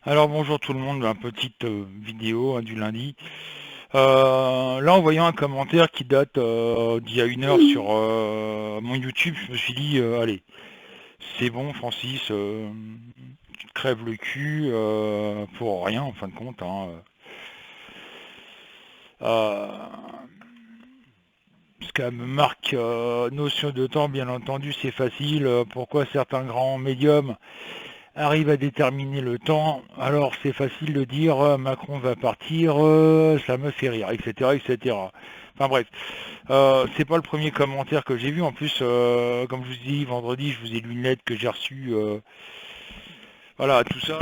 Alors bonjour tout le monde, petite vidéo du lundi. Là en voyant un commentaire qui date d'il y a 1 heure sur mon YouTube, je me suis dit allez, c'est bon Francis, tu te crèves le cul pour rien en fin de compte, hein. Euh, Ce qu'elle me marque notion de temps, bien entendu, c'est facile. Pourquoi certains grands médiums arrive à déterminer le temps, alors c'est facile de dire Macron va partir, ça me fait rire, etc. etc. Enfin bref, c'est pas le premier commentaire que j'ai vu. En plus, comme je vous dis, vendredi, je vous ai lu une lettre que j'ai reçue. Voilà, tout ça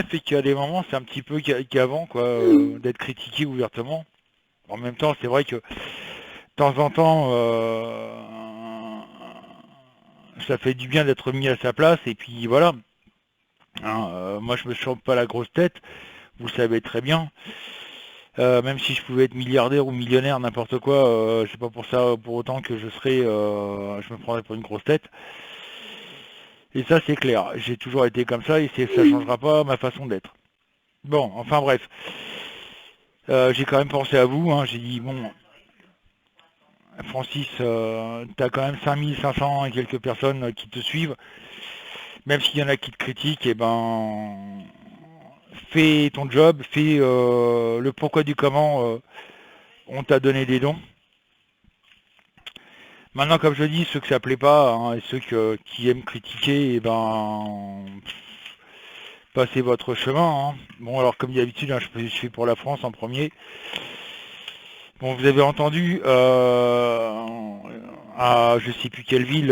fait qu'il y a des moments, c'est un petit peu qu'avant, quoi, d'être critiqué ouvertement. En même temps, c'est vrai que de temps en temps, ça fait du bien d'être mis à sa place, et puis voilà. Hein, moi, je me chante pas la grosse tête, vous le savez très bien. Même si je pouvais être milliardaire ou millionnaire, n'importe quoi, c'est pas pour ça, pour autant que je me prendrais pour une grosse tête. Et ça, c'est clair. J'ai toujours été comme ça et ça changera pas ma façon d'être. Bon, enfin bref, j'ai quand même pensé à vous. Hein. J'ai dit bon, Francis, t'as quand même 5500 et quelques personnes qui te suivent. Même s'il y en a qui te critiquent, et ben, fais ton job, fais le pourquoi du comment. On t'a donné des dons. Maintenant, comme je dis, ceux que ça plaît pas, hein, et qui aiment critiquer, eh ben, passez votre chemin. Hein. Bon, alors comme d'habitude, hein, je suis pour la France en premier. Bon, vous avez entendu, à je sais plus quelle ville,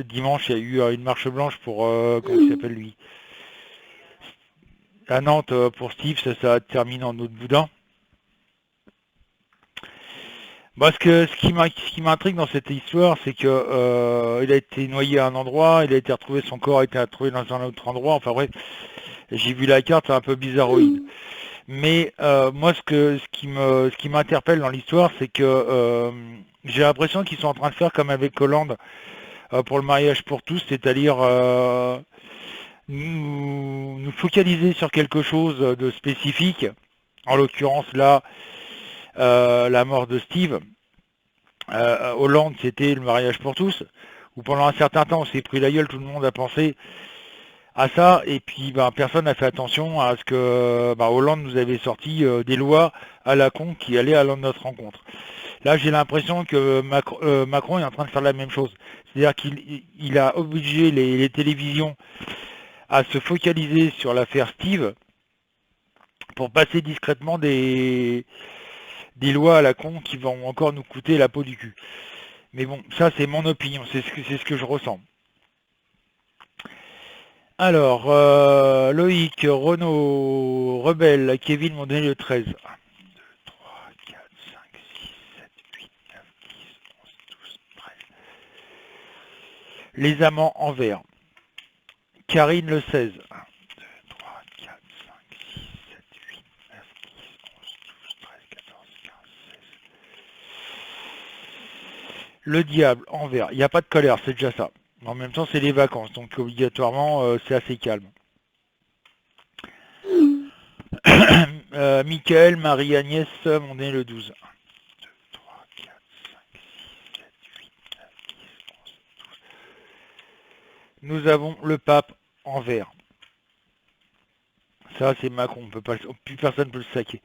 dimanche, il y a eu une marche blanche pour, comment il s'appelle lui? À Nantes, pour Steve, ça termine en autre boudin. Bah, ce qui m'intrigue dans cette histoire, c'est que il a été noyé à un endroit, il a été retrouvé, son corps a été retrouvé dans un autre endroit. Enfin bref, j'ai vu la carte, c'est un peu bizarroïde. Mais moi, ce qui m'interpelle dans l'histoire, c'est que j'ai l'impression qu'ils sont en train de faire comme avec Hollande pour le mariage pour tous, c'est-à-dire nous focaliser sur quelque chose de spécifique. En l'occurrence là, la mort de Steve. Hollande, c'était le mariage pour tous. Où pendant un certain temps, on s'est pris la gueule, tout le monde a pensé à ça, et puis ben, personne n'a fait attention à ce que ben, Hollande nous avait sorti des lois à la con qui allaient à notre rencontre. Là, j'ai l'impression que Macron est en train de faire la même chose. C'est-à-dire qu'il a obligé les télévisions à se focaliser sur l'affaire Steve pour passer discrètement des lois à la con qui vont encore nous coûter la peau du cul. Mais bon, ça c'est mon opinion, c'est ce que je ressens. Alors, Loïc, Renaud, Rebelle, Kevin m'ont donné le 13. 1, 2, 3, 4, 5, 6, 7, 8, 9, 10, 11, 12, 13. Les amants en vert. Karine le 16. 1, 2, 3, 4, 5, 6, 7, 8, 9, 10, 11, 12, 13, 14, 15, 16. Le diable en vert. Il n'y a pas de colère, c'est déjà ça. En même temps, c'est les vacances, donc obligatoirement, c'est assez calme. Michael, Marie-Agnès m'ont donné le 12. 1, 2, 3, 4, 5, 6, 7, 8, 9, 10, 11, 12. Nous avons le pape en vert. Ça, c'est Macron. On peut pas, plus personne ne peut le saquer.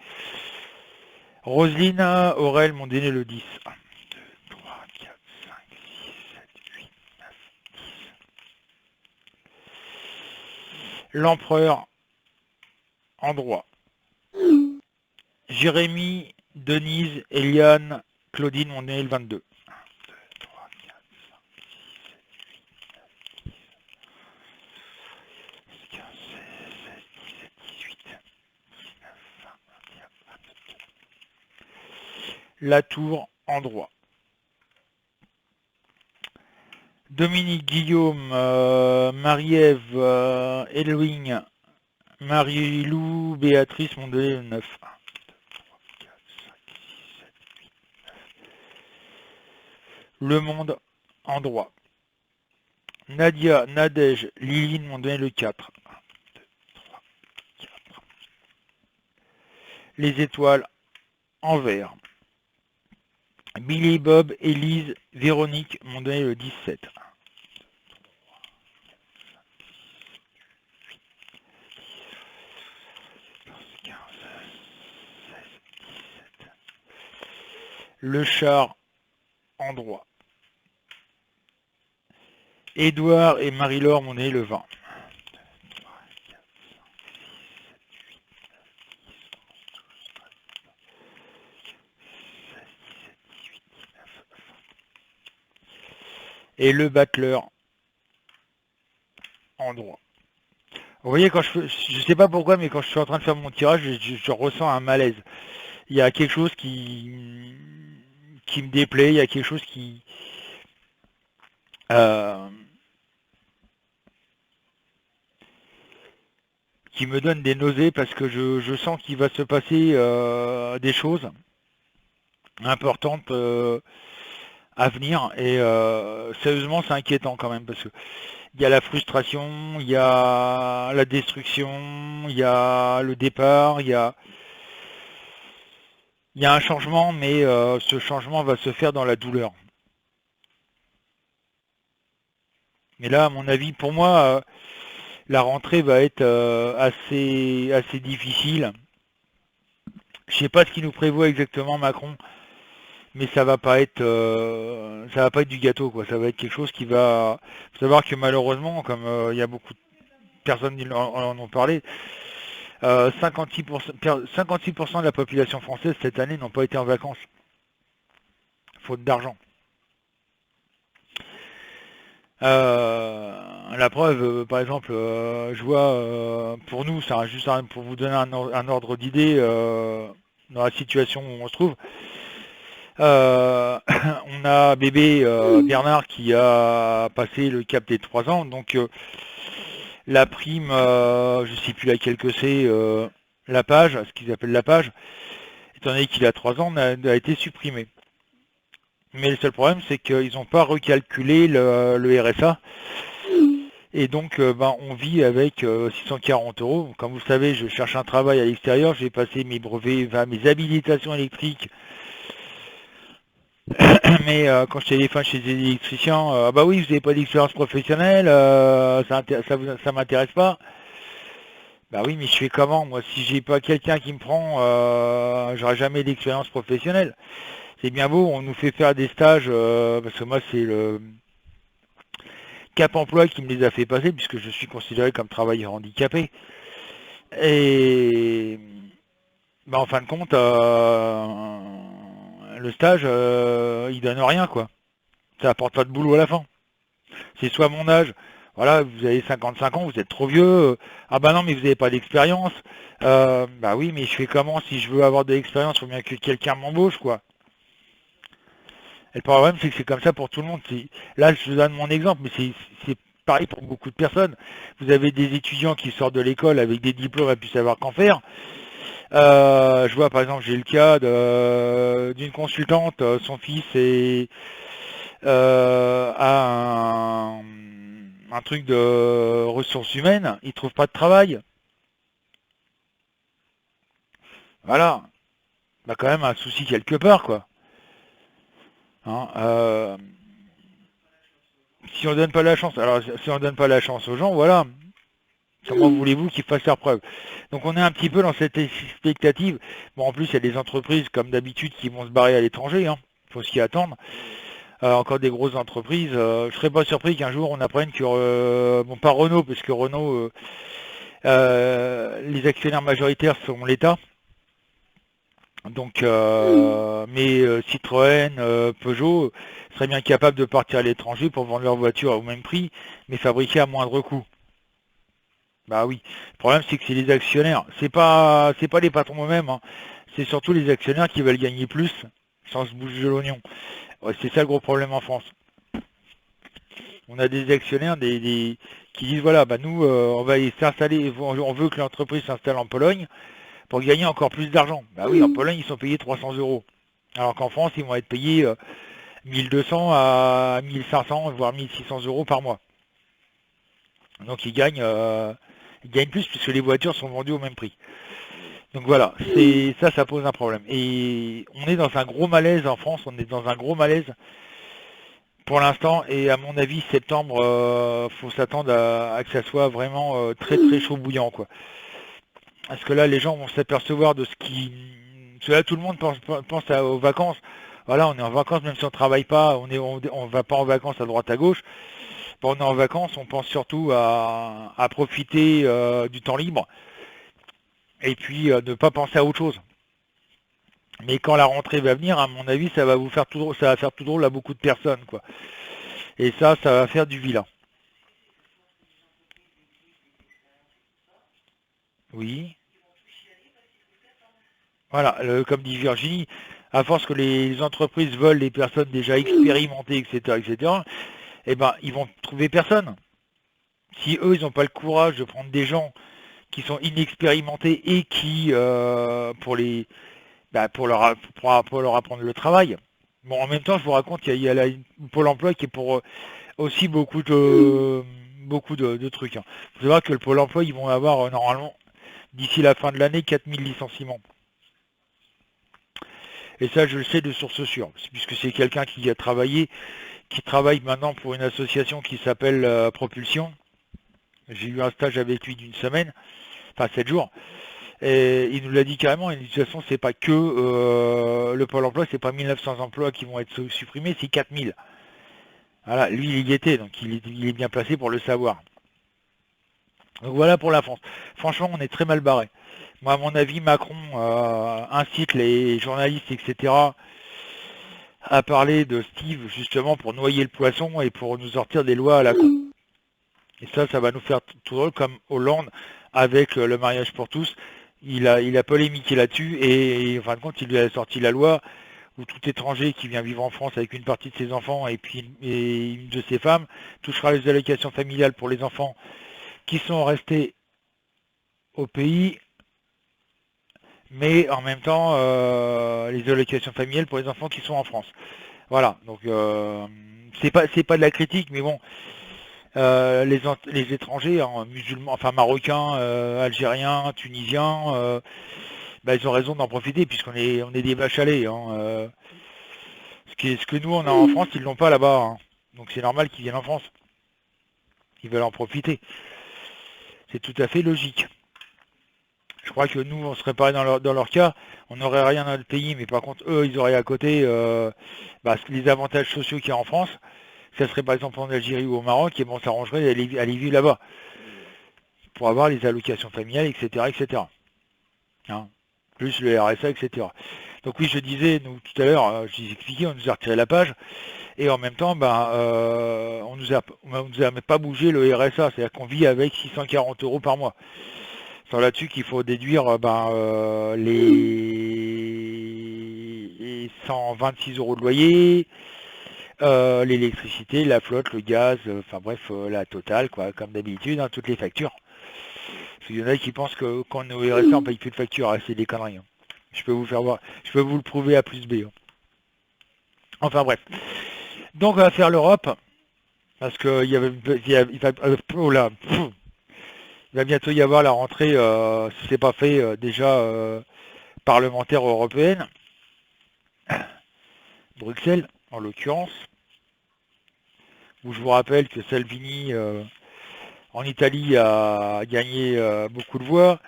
Roselyne, Aurel m'ont donné le 10. 1, 2, 3, 4, 5, 6, 7, 8, 9, 10. L'empereur en droit. Jérémy, Denise, Eliane, Claudine m'ont donné le 22. 1, 2, 3, 4, 5, 6, 7, 8, 9, 10, 15, 16, 17, 18, 19, 20, 21, 22. La tour en droit. Dominique, Guillaume, Marie-Ève, Eloïne, Marie-Lou, Béatrice m'ont donné le 9. 1, 2, 3, 4, 5, 6, 7, 8, 9. Le monde en droit. Nadia, Nadège, Liline m'ont donné le 4. 1, 2, 3, 4. Les étoiles en vert. Billy, Bob, Élise, Véronique m'ont donné le 17. 15, 16, 17. Le char en droit. Édouard et Marie-Laure m'ont donné le 20. 2, 3, 4, 5, 6, 7, 8, 9, 10. Et le battleur en droit. Vous voyez, quand je sais pas pourquoi, mais quand je suis en train de faire mon tirage, je ressens un malaise. Il y a quelque chose qui me déplaît, il y a quelque chose euh, qui me donne des nausées parce que je sens qu'il va se passer des choses importantes à venir et sérieusement c'est inquiétant quand même parce que il y a la frustration, il y a la destruction, il y a le départ, il y a un changement, mais ce changement va se faire dans la douleur. Mais là, à mon avis, pour moi, la rentrée va être assez difficile. Je sais pas ce qu'il nous prévoit exactement Macron, mais ça va pas être du gâteau, quoi. Ça va être quelque chose qui va. Faut savoir que malheureusement, comme il y a beaucoup de personnes qui en ont parlé, 56% de la population française cette année n'ont pas été en vacances, faute d'argent. La preuve, par exemple, je vois, pour nous, ça juste pour vous donner un ordre d'idée dans la situation où on se trouve. On a bébé Bernard qui a passé le cap des 3 ans, donc la prime, je sais plus laquelle que c'est, la page, ce qu'ils appellent la page, étant donné qu'il a 3 ans, a été supprimée. Mais le seul problème, c'est qu'ils n'ont pas recalculé le RSA. Et donc, on vit avec 640 euros. Comme vous le savez, je cherche un travail à l'extérieur. J'ai passé mes brevets, mes habilitations électriques. Mais quand je téléphone chez les électriciens, ah bah oui, vous n'avez pas d'expérience professionnelle, ça m'intéresse pas. Bah oui, mais je fais comment? Moi, si j'ai pas quelqu'un qui me prend, j'aurai jamais d'expérience professionnelle. C'est bien beau, on nous fait faire des stages, parce que moi, c'est le Cap Emploi qui me les a fait passer, puisque je suis considéré comme travailleur handicapé. Et en fin de compte, le stage, il donne rien, quoi. Ça apporte pas de boulot à la fin. C'est soit mon âge, voilà, vous avez 55 ans, vous êtes trop vieux, ah bah non, mais vous n'avez pas d'expérience. Bah oui, mais je fais comment si je veux avoir de l'expérience, il faut bien que quelqu'un m'embauche, quoi. Et le problème, c'est que c'est comme ça pour tout le monde. Là, je vous donne mon exemple, mais c'est pareil pour beaucoup de personnes. Vous avez des étudiants qui sortent de l'école avec des diplômes et puis savoir qu'en faire. Je vois par exemple, j'ai le cas d'une consultante, son fils a un truc de ressources humaines, il trouve pas de travail. Voilà, bah quand même un souci quelque part, quoi. Hein, si on donne pas la chance, alors si on donne pas la chance aux gens, voilà. Comment voulez-vous qu'ils fassent leurs preuves? Donc on est un petit peu dans cette expectative. Bon, en plus, il y a des entreprises, comme d'habitude, qui vont se barrer à l'étranger. Hein. Il faut s'y attendre. Encore des grosses entreprises. Je serais pas surpris qu'un jour on apprenne que, bon, pas Renault, parce que Renault, les actionnaires majoritaires sont l'État. Donc, mais Citroën, Peugeot seraient bien capables de partir à l'étranger pour vendre leurs voitures au même prix, mais fabriquées à moindre coût. Bah oui. Le problème, c'est que c'est les actionnaires. C'est pas les patrons eux-mêmes. Hein. C'est surtout les actionnaires qui veulent gagner plus sans se bouger de l'oignon. Ouais, c'est ça le gros problème en France. On a des actionnaires qui disent voilà, bah nous, on va s'installer, on veut que l'entreprise s'installe en Pologne pour gagner encore plus d'argent. Bah oui, en Pologne, ils sont payés 300 euros. Alors qu'en France, ils vont être payés 1200 à 1500, voire 1600 euros par mois. Donc ils gagnent plus puisque les voitures sont vendues au même prix. Donc voilà, ça pose un problème. Et on est dans un gros malaise en France, on est dans un gros malaise pour l'instant, et à mon avis, septembre, faut s'attendre à que ça soit vraiment très très chaud bouillant, quoi. Parce que là, les gens vont s'apercevoir de ce qui... Parce que là, tout le monde pense aux vacances. Voilà, on est en vacances, même si on travaille pas, on va pas en vacances à droite à gauche. Quand on est en vacances, on pense surtout à profiter du temps libre, et puis ne pas penser à autre chose. Mais quand la rentrée va venir, à mon avis, ça va vous faire tout drôle, ça va faire tout drôle à beaucoup de personnes, quoi. Et ça va faire du vilain. Oui. Voilà, comme dit Virginie, à force que les entreprises veulent les personnes déjà expérimentées, etc., etc., eh ben, ils vont trouver personne. Si eux, ils n'ont pas le courage de prendre des gens qui sont inexpérimentés et qui, pour leur apprendre le travail. Bon, en même temps, je vous raconte, il y a Pôle emploi qui est pour aussi beaucoup de trucs, hein. Vous savez que le Pôle emploi, ils vont avoir normalement, d'ici la fin de l'année, 4000 licenciements. Et ça, je le sais de source sûre, puisque c'est quelqu'un qui travaille maintenant pour une association qui s'appelle Propulsion. J'ai eu un stage avec lui d'une semaine, enfin 7 jours. Et il nous l'a dit carrément, et de toute façon, c'est pas que le Pôle emploi, c'est pas 1900 emplois qui vont être supprimés, c'est 4000. Voilà, lui, il y était, donc il est bien placé pour le savoir. Donc voilà pour la France. Franchement, on est très mal barré. Moi, à mon avis, Macron incite les journalistes, etc., à parler de Steve, justement, pour noyer le poisson et pour nous sortir des lois à la con. Et ça va nous faire tout drôle, comme Hollande, avec le mariage pour tous. Il a polémiqué là-dessus, et en fin de compte, il lui a sorti la loi où tout étranger qui vient vivre en France avec une partie de ses enfants et une de ses femmes touchera les allocations familiales pour les enfants qui sont restés au pays, mais en même temps les allocations familiales pour les enfants qui sont en France. Voilà, donc c'est pas de la critique, mais bon, les étrangers, hein, musulmans, enfin marocains, algériens, tunisiens, bah, ils ont raison d'en profiter puisqu'on est des vaches à lait, hein, ce que nous on a en France, ils l'ont pas là-bas, hein. Donc c'est normal qu'ils viennent en France. Ils veulent en profiter. C'est tout à fait logique. Je crois que nous, on serait pareil dans leur cas, on n'aurait rien dans notre pays, mais par contre, eux, ils auraient à côté les avantages sociaux qu'il y a en France. Ça serait par exemple en Algérie ou au Maroc, et bon, on s'arrangerait à aller vivre là-bas, pour avoir les allocations familiales, etc., etc. Hein. Plus le RSA, etc. Donc oui, je disais, nous, tout à l'heure, je vous expliqué, on nous a retiré la page, et en même temps, on nous a pas bougé le RSA, c'est-à-dire qu'on vit avec 640 € par mois. C'est là-dessus qu'il faut déduire les 126 € de loyer, l'électricité, la flotte, le gaz, enfin bref, la totale, quoi, comme d'habitude, hein, toutes les factures. Parce qu'il y en a qui pensent que quand on est au RSA, on paye plus de factures, c'est des conneries, hein. Je peux vous faire voir, je peux vous le prouver à plus B, hein. Enfin bref. Donc on va faire l'Europe, parce que il va bientôt y avoir la rentrée, si c'est pas fait déjà, parlementaire européenne, Bruxelles en l'occurrence, où je vous rappelle que Salvini en Italie a gagné beaucoup de voix.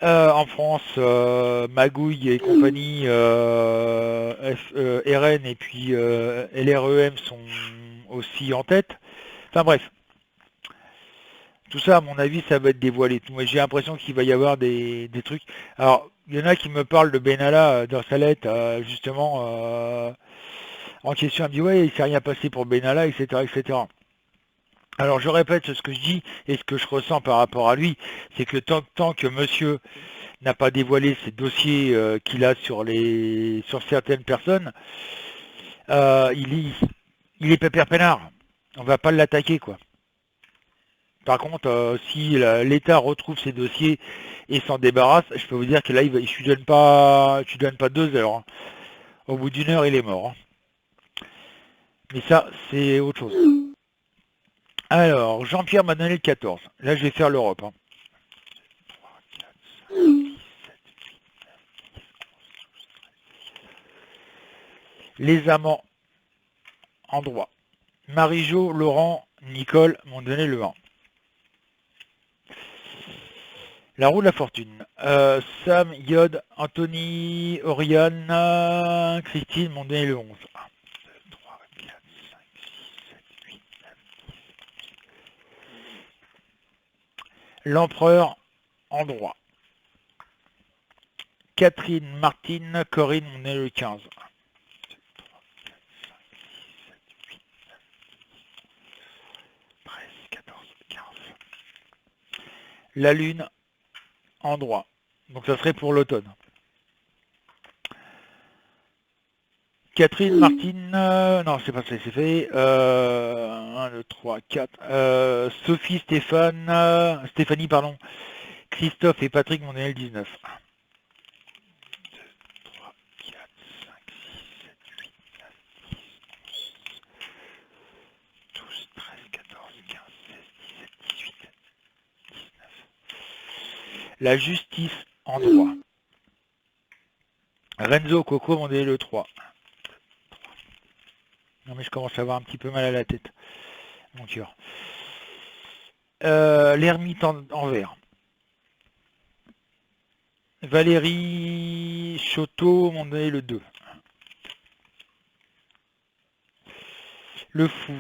En France, Magouille et compagnie, RN et puis LREM sont aussi en tête. Enfin bref, tout ça, à mon avis, ça va être dévoilé. Moi, j'ai l'impression qu'il va y avoir des trucs. Alors, il y en a qui me parlent de Benalla dans sa lettre, justement, en question. Elle me dit, ouais, il s'est rien passé pour Benalla, etc., etc. Alors, je répète ce que je dis et ce que je ressens par rapport à lui, c'est que tant que monsieur n'a pas dévoilé ses dossiers qu'il a sur certaines personnes, il est pépère peinard. On va pas l'attaquer, quoi. Par contre, si l'État retrouve ses dossiers et s'en débarrasse, je peux vous dire que là, je lui donne pas 2 heures, hein. Au bout d'1 heure, il est mort, hein. Mais ça, c'est autre chose. Alors, Jean-Pierre m'a donné le 14. Là, je vais faire l'Europe. Hein. 3, 4, 5, 6, 7, 8, 9, 10, 11, 12, 13. Les amants en droit. Marie-Jo, Laurent, Nicole m'ont donné le 1. La roue de la fortune. Sam, Yod, Anthony, Oriane, Christine m'ont donné le 11. 1, 2, 3, 4, 5, 6, 7, 8, 9, 10. L'empereur en droit. Catherine, Martine, Corinne m'ont donné le 15. 1, 2, 3, 4, 5, 6, 7, 8, 9, 10, 13, 14, 15. La lune en droit. Donc ça serait pour l'automne. Catherine, Martine, non, c'est pas ça, c'est fait. 1, 2, 3, 4. Sophie, Stéphanie, pardon. Christophe et Patrick m'ont donné le 19. 1, 2, 3, 4, 5, 6, 7, 8, 9, 10, 11, 12, 13, 14, 15, 16, 17, 18, 19. La justice en droit. Renzo, Coco m'ont donné le 3. Non mais je commence à avoir un petit peu mal à la tête. Mon cœur. L'ermite en vert. Valérie Choteau m'ont donné le 2. Le fou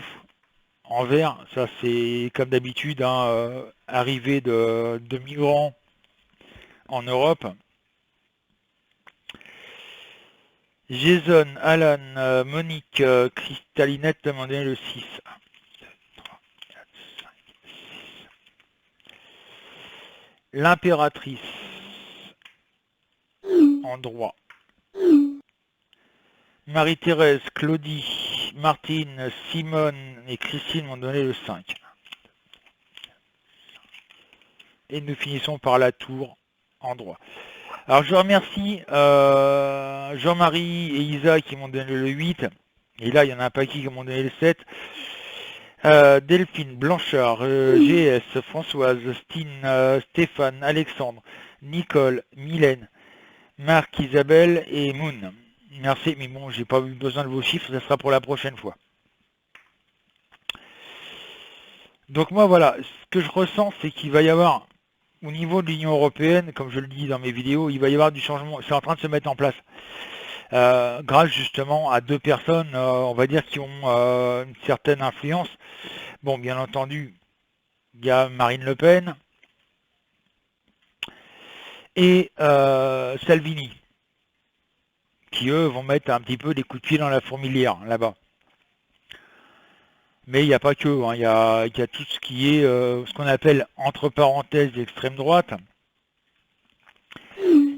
en vert, ça c'est comme d'habitude, hein, arrivée de migrants en Europe. Jason, Alan, Monique, Cristalinette m'ont donné le 6. 1, 2, 3, 4, 5, 6. L'impératrice en droit. Marie-Thérèse, Claudie, Martine, Simone et Christine m'ont donné le 5. Et nous finissons par la tour en droit. Alors je remercie Jean-Marie et Isa qui m'ont donné le 8. Et là, il y en a un paquet qui m'ont donné le 7. Delphine, Blanchard, GS, Françoise, Stine, Stéphane, Alexandre, Nicole, Mylène, Marc, Isabelle et Moon. Merci, mais bon, j'ai pas eu besoin de vos chiffres, ça sera pour la prochaine fois. Donc moi, voilà, ce que je ressens, c'est qu'il va y avoir, au niveau de l'Union Européenne, comme je le dis dans mes vidéos, il va y avoir du changement, c'est en train de se mettre en place. Grâce justement à deux personnes, on va dire, qui ont une certaine influence. Bon, bien entendu, il y a Marine Le Pen et Salvini, qui eux vont mettre un petit peu des coups de pied dans la fourmilière, là-bas. Mais il n'y a pas que, hein, il y a tout ce qui est ce qu'on appelle, entre parenthèses, l'extrême droite,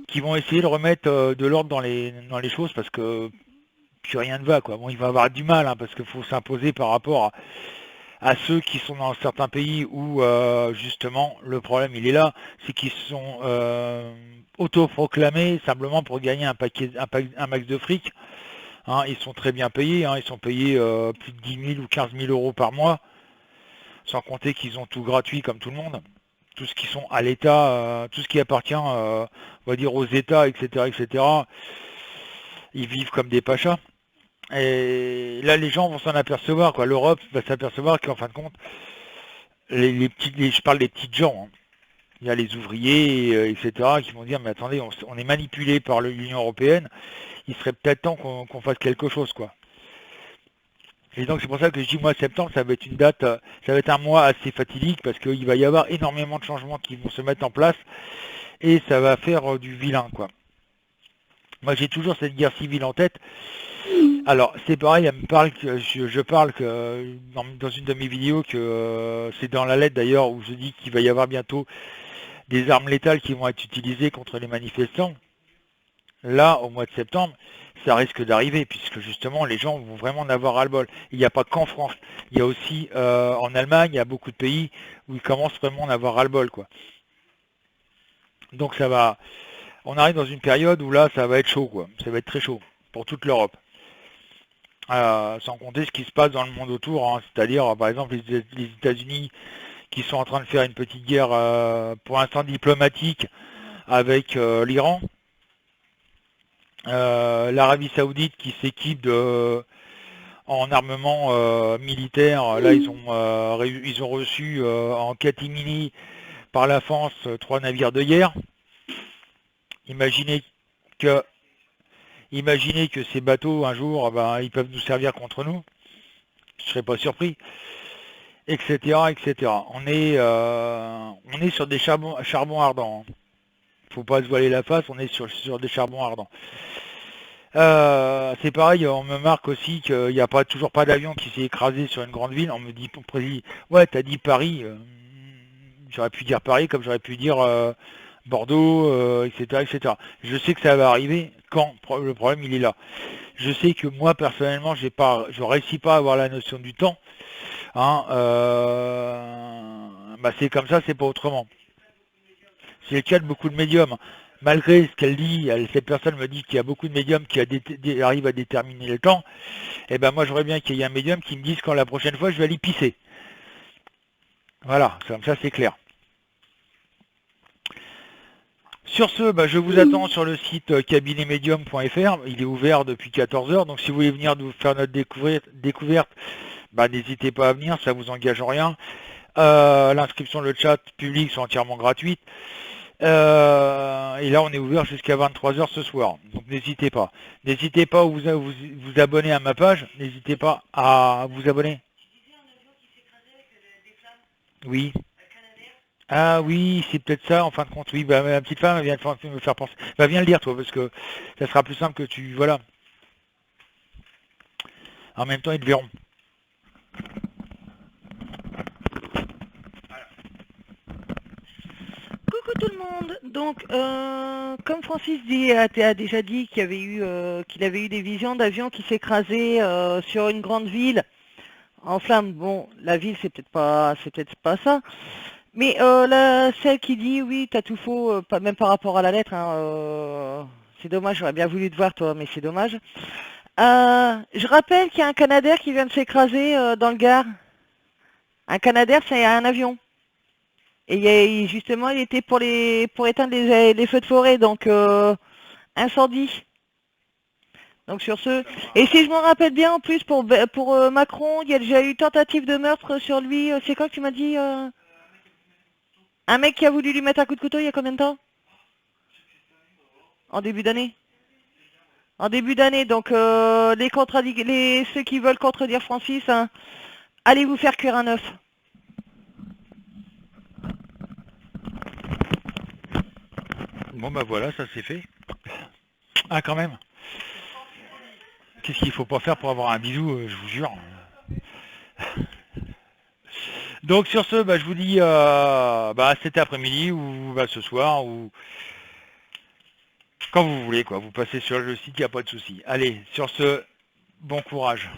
qui vont essayer de remettre de l'ordre dans les choses, parce que plus rien ne va, quoi. Bon, il va avoir du mal, hein, parce qu'il faut s'imposer par rapport à ceux qui sont dans certains pays où, justement, le problème, il est là, c'est qu'ils sont autoproclamés simplement pour gagner un max de fric. Hein, ils sont très bien payés, hein, ils sont payés plus de 10 000 ou 15 000 euros par mois, sans compter qu'ils ont tout gratuit comme tout le monde. Tout ce qui sont à l'État, tout ce qui appartient, on va dire, aux États, etc., etc., ils vivent comme des pachas. Et là, les gens vont s'en apercevoir, quoi. L'Europe va s'apercevoir qu'en fin de compte, je parle des petites gens, hein. Il y a les ouvriers, etc., qui vont dire, mais attendez, on est manipulé par l'Union Européenne, il serait peut-être temps qu'on fasse quelque chose, quoi. Et donc c'est pour ça que je dis, moi, septembre, ça va être une date, ça va être un mois assez fatidique, parce qu'il va y avoir énormément de changements qui vont se mettre en place, et ça va faire du vilain, quoi. Moi, j'ai toujours cette guerre civile en tête. Alors, c'est pareil, je parle que dans une de mes vidéos, que c'est dans la lettre d'ailleurs, où je dis qu'il va y avoir bientôt des armes létales qui vont être utilisées contre les manifestants. Là, au mois de septembre, ça risque d'arriver, puisque justement, les gens vont vraiment en avoir ras-le-bol. Il n'y a pas qu'en France, il y a aussi en Allemagne, il y a beaucoup de pays où ils commencent vraiment à en avoir ras-le-bol, quoi. Donc on arrive dans une période où là, ça va être chaud, quoi. Ça va être très chaud, pour toute l'Europe. Sans compter ce qui se passe dans le monde autour, hein. C'est-à-dire par exemple les États-Unis qui sont en train de faire une petite guerre pour l'instant diplomatique avec l'Iran, l'Arabie Saoudite qui s'équipe en armement militaire. Là ils ont reçu en catimini par la France 3 navires de guerre. Imaginez que, imaginez que ces bateaux un jour ben, ils peuvent nous servir contre nous, je ne serais pas surpris, etc., etc. On est sur des charbons ardents, hein. Faut pas se voiler la face, on est sur des charbons ardents. C'est pareil, on me marque aussi qu'il n'y a toujours pas d'avion qui s'est écrasé sur une grande ville. On me dit, ouais, t'as dit Paris. J'aurais pu dire Paris comme j'aurais pu dire Bordeaux, etc., etc. Je sais que ça va arriver quand le problème il est là. Je sais que moi personnellement, je réussis pas à avoir la notion du temps. Hein, bah c'est comme ça, c'est pas autrement. C'est le cas de beaucoup de médiums. Malgré ce qu'elle dit, cette personne me dit qu'il y a beaucoup de médiums qui arrivent à déterminer le temps. Et ben moi j'aurais bien qu'il y ait un médium qui me dise quand la prochaine fois je vais aller pisser. Voilà, comme ça c'est clair. Sur ce, bah, je vous attends sur le site cabinetmedium.fr. Il est ouvert depuis 14 h. Donc si vous voulez venir nous faire notre découverte, bah, n'hésitez pas à venir, ça vous engage en rien. L'inscription, le chat public sont entièrement gratuites. Et là, on est ouvert jusqu'à 23 h ce soir. Donc n'hésitez pas. N'hésitez pas à vous abonner à ma page. N'hésitez pas à vous abonner. Oui. Ah oui, c'est peut-être ça, en fin de compte. Oui, bah, ma petite femme elle vient de me faire penser. Bah, viens le lire, toi, parce que ça sera plus simple que tu... Voilà. En même temps, ils te verront. Coucou tout le monde. Donc, comme Francis a déjà dit qu'il avait eu des visions d'avions qui s'écrasaient sur une grande ville en flammes. Bon, la ville c'est peut-être pas ça. Mais celle qui dit oui, t'as tout faux, même par rapport à la lettre. Hein, c'est dommage, j'aurais bien voulu te voir toi, mais c'est dommage. Je rappelle qu'il y a un Canadair qui vient de s'écraser dans le Gard. Un Canadair, c'est un avion. Et justement, il était pour éteindre les feux de forêt, donc incendie. Donc sur ce, et si je me rappelle bien, en plus pour Macron, il y a déjà eu tentative de meurtre sur lui. C'est quoi que tu m'as dit un mec qui a voulu lui mettre un coup de couteau il y a combien de temps? En début d'année. En début d'année, donc ceux qui veulent contredire Francis, hein, allez vous faire cuire un œuf. Bon, bah voilà, ça c'est fait. Ah, quand même. Qu'est-ce qu'il faut pas faire pour avoir un bisou, je vous jure. Donc sur ce, bah, je vous dis bah, cet après-midi ou bah, ce soir ou quand vous voulez, quoi. Vous passez sur le site, il n'y a pas de souci. Allez, sur ce, bon courage.